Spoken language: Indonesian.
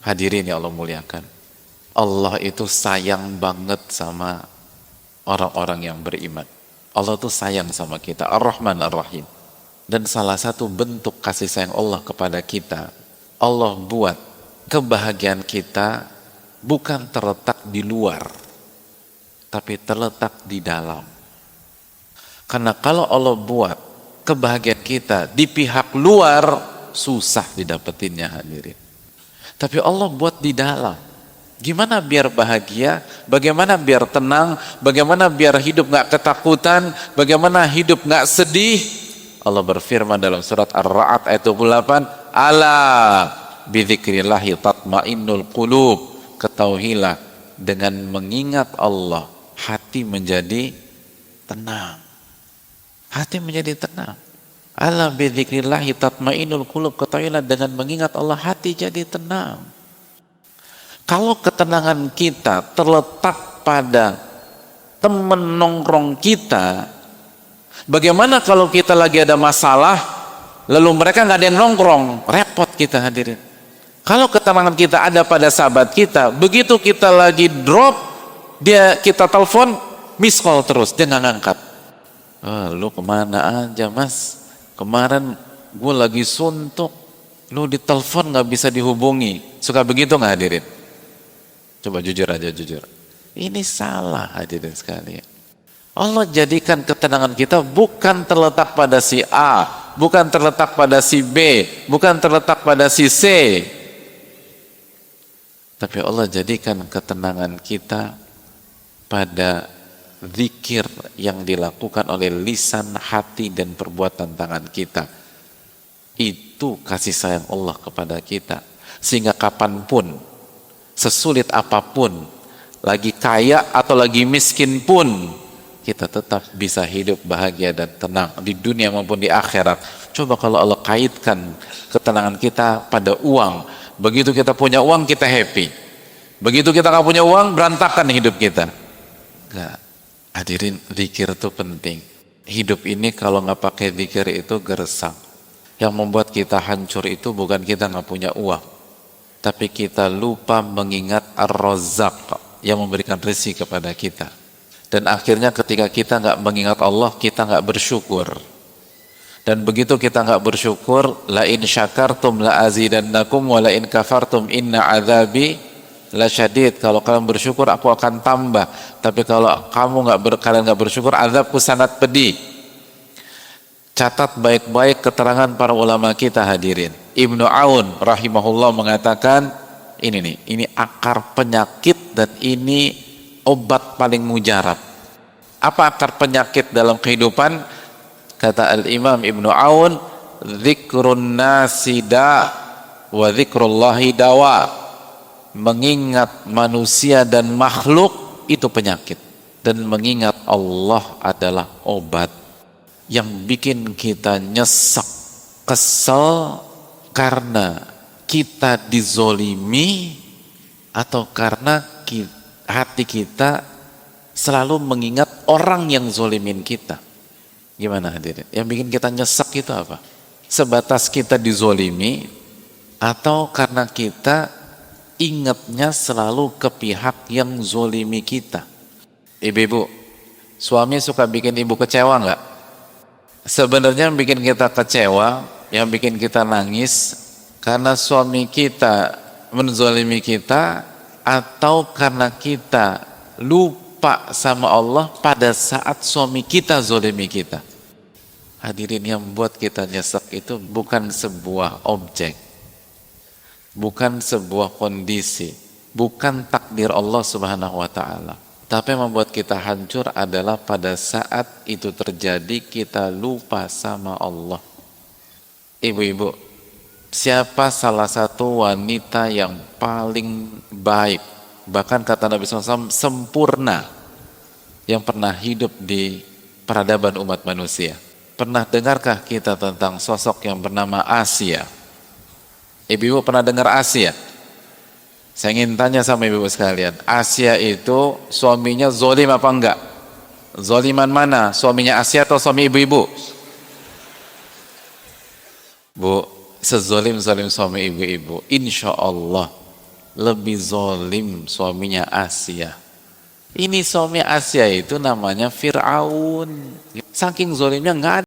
Hadirin ya Allah muliakan, Allah itu sayang banget sama orang-orang yang beriman. Allah tuh sayang sama kita, Ar-Rahman Ar-Rahim. Dan salah satu bentuk kasih sayang Allah kepada kita, Allah buat kebahagiaan kita bukan terletak di luar, tapi terletak di dalam. Karena kalau Allah buat kebahagiaan kita di pihak luar, susah didapetinnya hadirin. Tapi Allah buat di dalam. Gimana biar bahagia, bagaimana biar tenang, bagaimana biar hidup gak ketakutan, bagaimana hidup gak sedih. Allah berfirman dalam surat Ar-Ra'd ayat 28, ala bidzikrillahi tatmainnul qulub. Ketahuilah, dengan mengingat Allah, hati menjadi tenang. Hati menjadi tenang. Ala bidzikrillahi tatmainnul qulub. Ketahuilah, dengan mengingat Allah, hati jadi tenang. Kalau ketenangan kita terletak pada teman nongkrong kita, bagaimana kalau kita lagi ada masalah, lalu mereka nggak ada yang nongkrong, repot kita hadirin. Kalau ketenangan kita ada pada sahabat kita, begitu kita lagi drop, kita telepon, miss call terus, dia nggak ngangkat. Oh, lu kemana aja mas? Kemarin gue lagi suntuk, lu ditelepon nggak bisa dihubungi. Suka begitu nggak hadirin? Coba jujur aja, jujur. Ini salah hadirin sekalian. Allah jadikan ketenangan kita bukan terletak pada si A, bukan terletak pada si B, bukan terletak pada si C. Tapi Allah jadikan ketenangan kita pada zikir yang dilakukan oleh lisan, hati, dan perbuatan tangan kita. Itu kasih sayang Allah kepada kita. Sehingga kapanpun, sesulit apapun, lagi kaya atau lagi miskin pun, kita tetap bisa hidup bahagia dan tenang di dunia maupun di akhirat. Coba kalau Allah kaitkan ketenangan kita pada uang, begitu kita punya uang kita happy, begitu kita nggak punya uang berantakan hidup kita. Enggak. Hadirin, zikir itu penting. Hidup ini kalau nggak pakai zikir itu gersang. Yang membuat kita hancur itu bukan kita nggak punya uang, tapi kita lupa mengingat Ar-Razzaq yang memberikan rezeki kepada kita. Dan akhirnya ketika kita nggak mengingat Allah, kita nggak bersyukur. Dan begitu kita nggak bersyukur, la in syakartum la azidannakum wa la in kafartum inna azabi lasyadid. Kalau kalian bersyukur, aku akan tambah. Tapi kalau kalian nggak bersyukur, azabku sangat pedih. Catat baik-baik keterangan para ulama kita hadirin. Ibnu Aun rahimahullah mengatakan, ini akar penyakit dan ini obat paling mujarab. Apa akar penyakit dalam kehidupan? Kata Al-Imam Ibnu Aun, zikrun nasi da wa zikrullahi dawa. Mengingat manusia dan makhluk itu penyakit, dan mengingat Allah adalah obat. Yang bikin kita nyesek, kesel karena kita dizolimi, atau karena hati kita selalu mengingat orang yang zolimin kita. Gimana hadirin? Yang bikin kita nyesek itu apa? Sebatas kita dizolimi, atau karena kita ingatnya selalu ke pihak yang zolimi kita? Ibu-ibu, suami suka bikin ibu kecewa nggak? Sebenarnya yang bikin kita kecewa, yang bikin kita nangis, karena suami kita menzolimi kita, atau karena kita lupa sama Allah pada saat suami kita zolimi kita. Hadirin, yang buat kita nyesek itu bukan sebuah objek, bukan sebuah kondisi, bukan takdir Allah Subhanahu wa ta'ala. Tapi yang membuat kita hancur adalah pada saat itu terjadi kita lupa sama Allah. Ibu-ibu, siapa salah satu wanita yang paling baik, bahkan kata Nabi SAW sempurna, yang pernah hidup di peradaban umat manusia? Pernah dengarkah kita tentang sosok yang bernama Asia? Ibu-ibu pernah dengar Asia? Saya ingin tanya sama ibu-ibu sekalian, Asia itu suaminya zolim apa enggak? Zoliman mana? Suaminya Asia atau suami ibu-ibu? Bu, sezolim-zolim suami ibu-ibu, insya Allah lebih zolim suaminya Asia. Ini suami Asia itu namanya Fir'aun. Saking zolimnya nggak